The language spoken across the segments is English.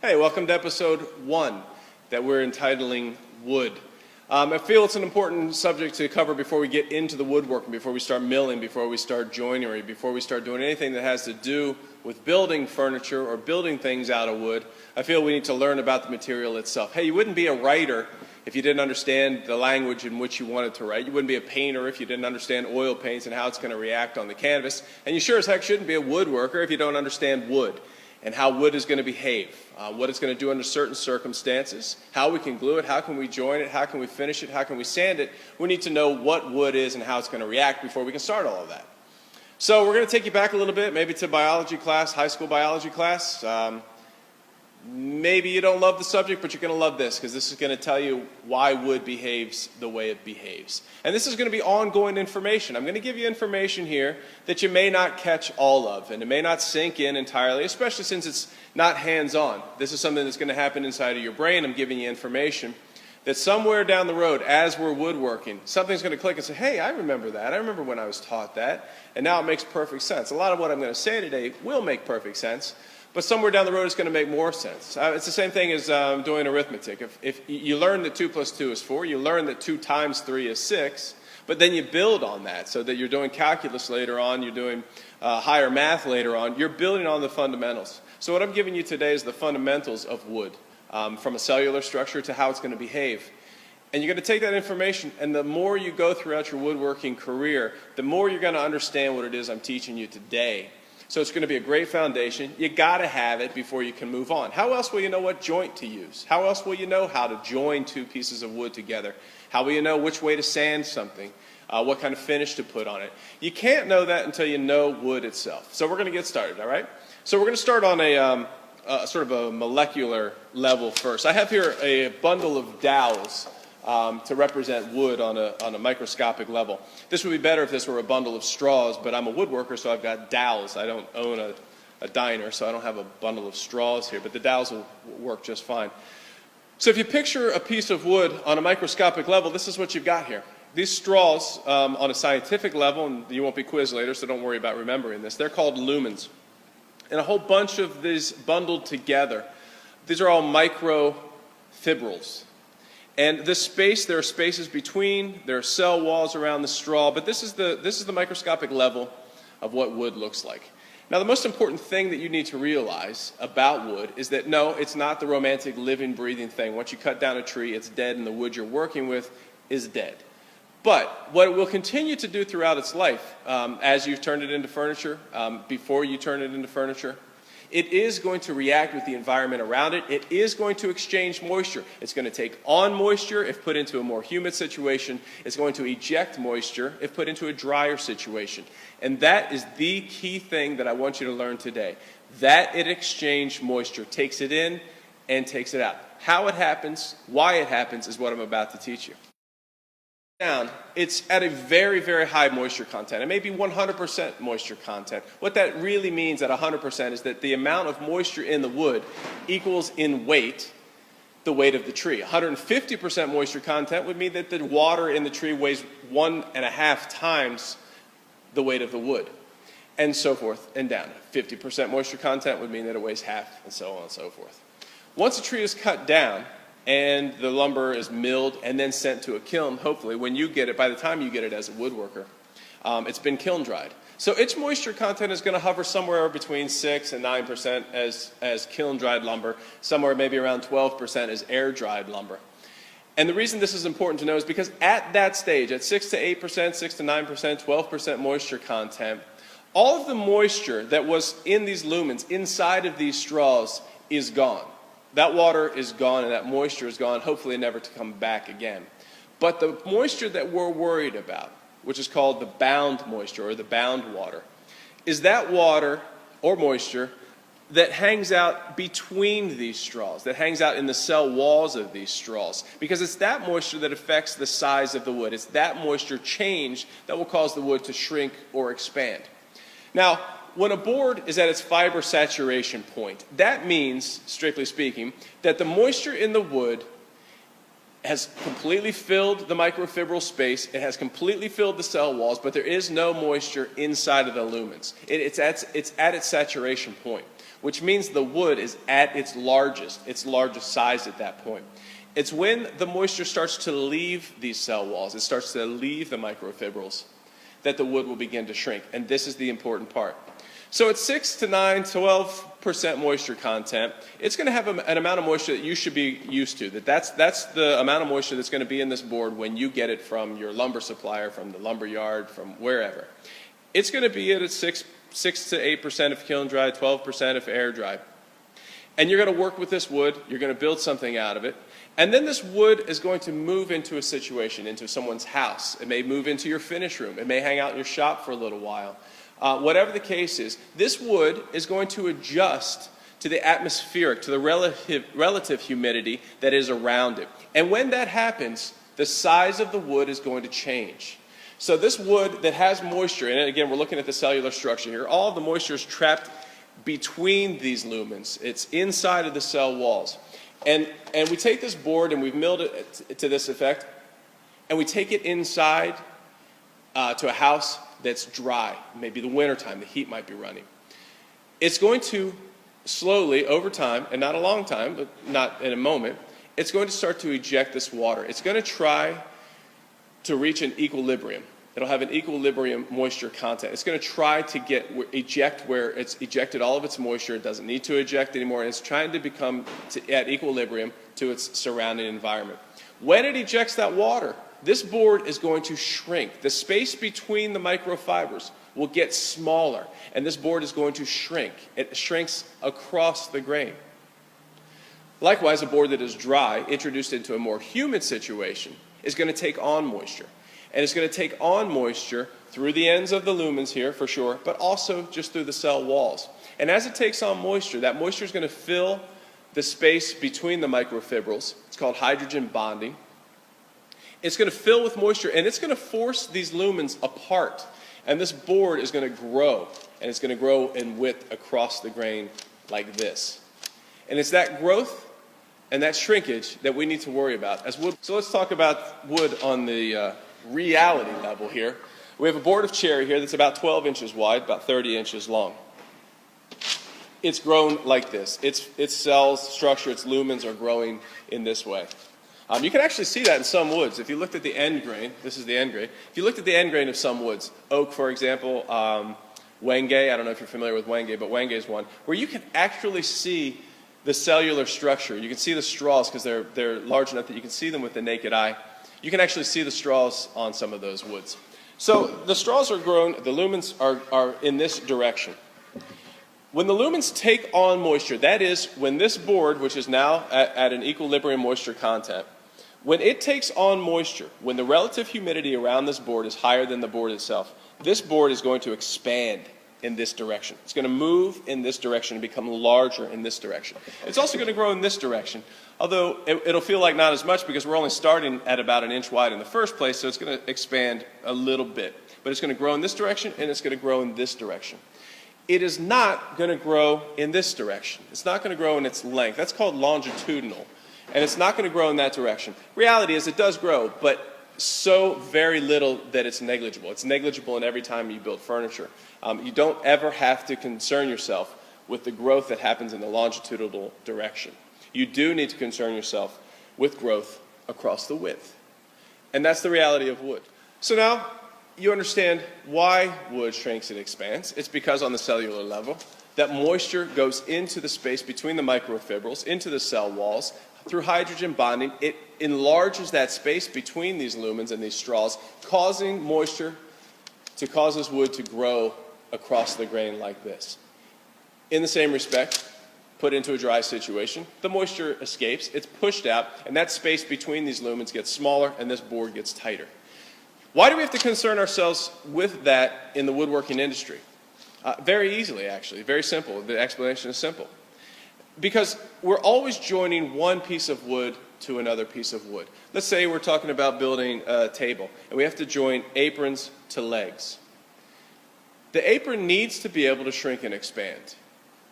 Hey, welcome to episode 1 that we're entitling Wood. I feel it's an important subject to cover before we get into the woodworking, before we start milling, before we start joinery, before we start doing anything that has to do with building furniture or building things out of wood. I feel we need to learn about the material itself. Hey, you wouldn't be a writer if you didn't understand the language in which you wanted to write. You wouldn't be a painter if you didn't understand oil paints and how it's going to react on the canvas. And you sure as heck shouldn't be a woodworker if you don't understand wood and how wood is going to behave, what it's going to do under certain circumstances, how we can glue it, how can we join it, how can we finish it, how can we sand it. We need to know what wood is and how it's going to react before we can start all of that. So we're going to take you back a little bit, maybe to biology class, high school biology class. Maybe you don't love the subject, but you're going to love this because this is going to tell you why wood behaves the way it behaves. And this is going to be ongoing information. I'm going to give you information here that you may not catch all of, and it may not sink in entirely, especially since it's not hands-on. This is something that's going to happen inside of your brain. I'm giving you information that somewhere down the road, as we're woodworking, something's going to click and say, hey, I remember that. I remember when I was taught that, and now it makes perfect sense. A lot of what I'm going to say today will make perfect sense, but somewhere down the road it's going to make more sense. It's the same thing as doing arithmetic. If you learn that 2 plus 2 is 4, you learn that 2 times 3 is 6, but then you build on that so that you're doing calculus later on, you're doing higher math later on, you're building on the fundamentals. So what I'm giving you today is the fundamentals of wood, from a cellular structure to how it's going to behave. And you're going to take that information, and the more you go throughout your woodworking career, the more you're going to understand what it is I'm teaching you today. So it's going to be a great foundation. You got to have it before you can move on. How else will you know what joint to use? How else will you know how to join 2 pieces of wood together? How will you know which way to sand something? What kind of finish to put on it? You can't know that until you know wood itself. So we're going to get started, all right? So we're going to start on a sort of a molecular level first. I have here a bundle of dowels to represent wood on a microscopic level. This would be better if this were a bundle of straws, but I'm a woodworker, so I've got dowels. I don't own a diner, so I don't have a bundle of straws here, but the dowels will work just fine. So if you picture a piece of wood on a microscopic level, this is what you've got here. These straws, on a scientific level, and you won't be quizzed later, so don't worry about remembering this, they're called lumens. And a whole bunch of these bundled together, these are all microfibrils. And this space, there are spaces between, there are cell walls around the straw, but this is the microscopic level of what wood looks like. Now the most important thing that you need to realize about wood is that no, it's not the romantic living, breathing thing. Once you cut down a tree, it's dead and the wood you're working with is dead. But what it will continue to do throughout its life, as you've turned it into furniture, before you turn it into furniture, it is going to react with the environment around it. It is going to exchange moisture. It's going to take on moisture if put into a more humid situation. It's going to eject moisture if put into a drier situation. And that is the key thing that I want you to learn today. That it exchanged moisture, takes it in and takes it out. How it happens, why it happens is what I'm about to teach you. Down, it's at a very, very high moisture content. It may be 100% moisture content. What that really means at 100% is that the amount of moisture in the wood equals in weight the weight of the tree. 150% moisture content would mean that the water in the tree weighs 1.5 times the weight of the wood, and so forth and down. 50% moisture content would mean that it weighs half, and so on and so forth. Once a tree is cut down, and the lumber is milled and then sent to a kiln, hopefully, when you get it, by the time you get it as a woodworker, it's been kiln dried. So its moisture content is going to hover somewhere between 6 and 9% as kiln dried lumber, somewhere maybe around 12% as air dried lumber. And the reason this is important to know is because at that stage, at 6 to 8%, 6 to 9%, 12% moisture content, all of the moisture that was in these lumens, inside of these straws, is gone. That water is gone and that moisture is gone, hopefully never to come back again. But the moisture that we're worried about, which is called the bound moisture or the bound water, is that water or moisture that hangs out between these straws, that hangs out in the cell walls of these straws. Because it's that moisture that affects the size of the wood. It's that moisture change that will cause the wood to shrink or expand. Now, when a board is at its fiber saturation point, that means, strictly speaking, that the moisture in the wood has completely filled the microfibril space. It has completely filled the cell walls, but there is no moisture inside of the lumens. It's at its saturation point, which means the wood is at its largest size at that point. It's when the moisture starts to leave these cell walls, it starts to leave the microfibrils, that the wood will begin to shrink. And this is the important part. So at 6 to 9, 12% moisture content, it's going to have an amount of moisture that you should be used to. That's the amount of moisture that's going to be in this board when you get it from your lumber supplier, from the lumber yard, from wherever. It's going to be at 6 to 8% if kiln dry, 12% if air dry. And you're going to work with this wood. You're going to build something out of it. And then this wood is going to move into a situation, into someone's house. It may move into your finish room. It may hang out in your shop for a little while. Whatever the case is, this wood is going to adjust to the atmospheric, to the relative humidity that is around it. And when that happens, the size of the wood is going to change. So this wood that has moisture in it, again, we're looking at the cellular structure here, all of the moisture is trapped between these lumens. It's inside of the cell walls. And we take this board and we've milled it to this effect, and we take it inside to a house that's dry. Maybe the wintertime, the heat might be running. It's going to slowly, over time, and not a long time, but not in a moment, it's going to start to eject this water. It's going to try to reach an equilibrium. It'll have an equilibrium moisture content. It's going to try to eject where it's ejected all of its moisture. It doesn't need to eject anymore, and it's trying to become at equilibrium to its surrounding environment. When it ejects that water, this board is going to shrink. The space between the microfibers will get smaller, and this board is going to shrink. It shrinks across the grain. Likewise, a board that is dry, introduced into a more humid situation, is going to take on moisture. And it's going to take on moisture through the ends of the lumens here, for sure, but also just through the cell walls. And as it takes on moisture, that moisture is going to fill the space between the microfibrils. It's called hydrogen bonding. It's going to fill with moisture, and it's going to force these lumens apart. And this board is going to grow, and it's going to grow in width across the grain like this. And it's that growth and that shrinkage that we need to worry about as wood. So let's talk about wood on the reality level here. We have a board of cherry here that's about 12 inches wide, about 30 inches long. It's grown like this. Its cells, structure, its lumens are growing in this way. You can actually see that in some woods. If you looked at the end grain, this is the end grain. If you looked at the end grain of some woods, oak, for example, wenge, I don't know if you're familiar with wenge, but wenge is one, where you can actually see the cellular structure. You can see the straws because they're large enough that you can see them with the naked eye. You can actually see the straws on some of those woods. So the straws are grown, the lumens are in this direction. When the lumens take on moisture, that is, when this board, which is now at an equilibrium moisture content, when it takes on moisture, when the relative humidity around this board is higher than the board itself, this board is going to expand in this direction. It's going to move in this direction and become larger in this direction. It's also going to grow in this direction, although it'll feel like not as much because we're only starting at about an inch wide in the first place, so it's going to expand a little bit. But it's going to grow in this direction, and it's going to grow in this direction. It is not going to grow in this direction. It's not going to grow in its length. That's called longitudinal. And it's not going to grow in that direction. Reality is it does grow, but so very little that it's negligible. It's negligible in every time you build furniture. You don't ever have to concern yourself with the growth that happens in the longitudinal direction. You do need to concern yourself with growth across the width. And that's the reality of wood. So now you understand why wood shrinks and expands. It's because on the cellular level, that moisture goes into the space between the microfibrils, into the cell walls. Through hydrogen bonding, it enlarges that space between these lumens and these straws, causing moisture to cause this wood to grow across the grain like this. In the same respect, put into a dry situation, the moisture escapes, it's pushed out, and that space between these lumens gets smaller and this board gets tighter. Why do we have to concern ourselves with that in the woodworking industry? Very easily, actually. Very simple. The explanation is simple. Because we're always joining one piece of wood to another piece of wood. Let's say we're talking about building a table, and we have to join aprons to legs. The apron needs to be able to shrink and expand.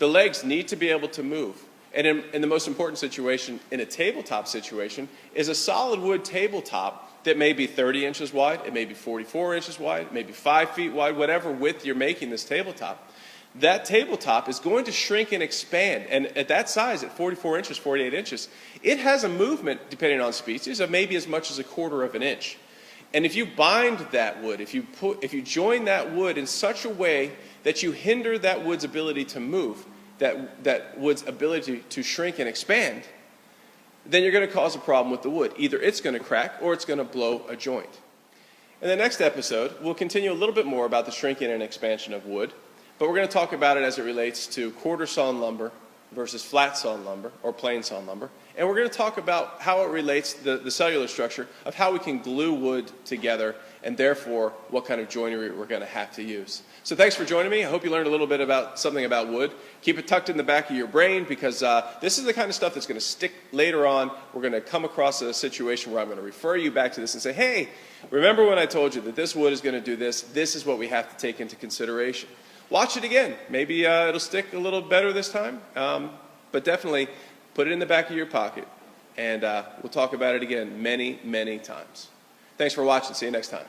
The legs need to be able to move. And in the most important situation, in a tabletop situation, is a solid wood tabletop that may be 30 inches wide, it may be 44 inches wide, it may be 5 feet wide, whatever width you're making this tabletop. That tabletop is going to shrink and expand, and at that size, at 44 inches, 48 inches, it has a movement, depending on species, of maybe as much as 1/4 of an inch. And if you bind that wood, if you join that wood in such a way that you hinder that wood's ability to move, that wood's ability to shrink and expand, then you're going to cause a problem with the wood. Either it's going to crack or it's going to blow a joint. In the next episode, we'll continue a little bit more about the shrinking and expansion of wood, but we're going to talk about it as it relates to quarter sawn lumber versus flat sawn lumber or plain sawn lumber. And we're going to talk about how it relates to the cellular structure of how we can glue wood together and therefore what kind of joinery we're going to have to use. So thanks for joining me. I hope you learned a little bit about something about wood. Keep it tucked in the back of your brain because this is the kind of stuff that's going to stick later on. We're going to come across a situation where I'm going to refer you back to this and say, hey, remember when I told you that this wood is going to do this? This is what we have to take into consideration. Watch it again. Maybe it'll stick a little better this time, but definitely put it in the back of your pocket, and we'll talk about it again many, many times. Thanks for watching. See you next time.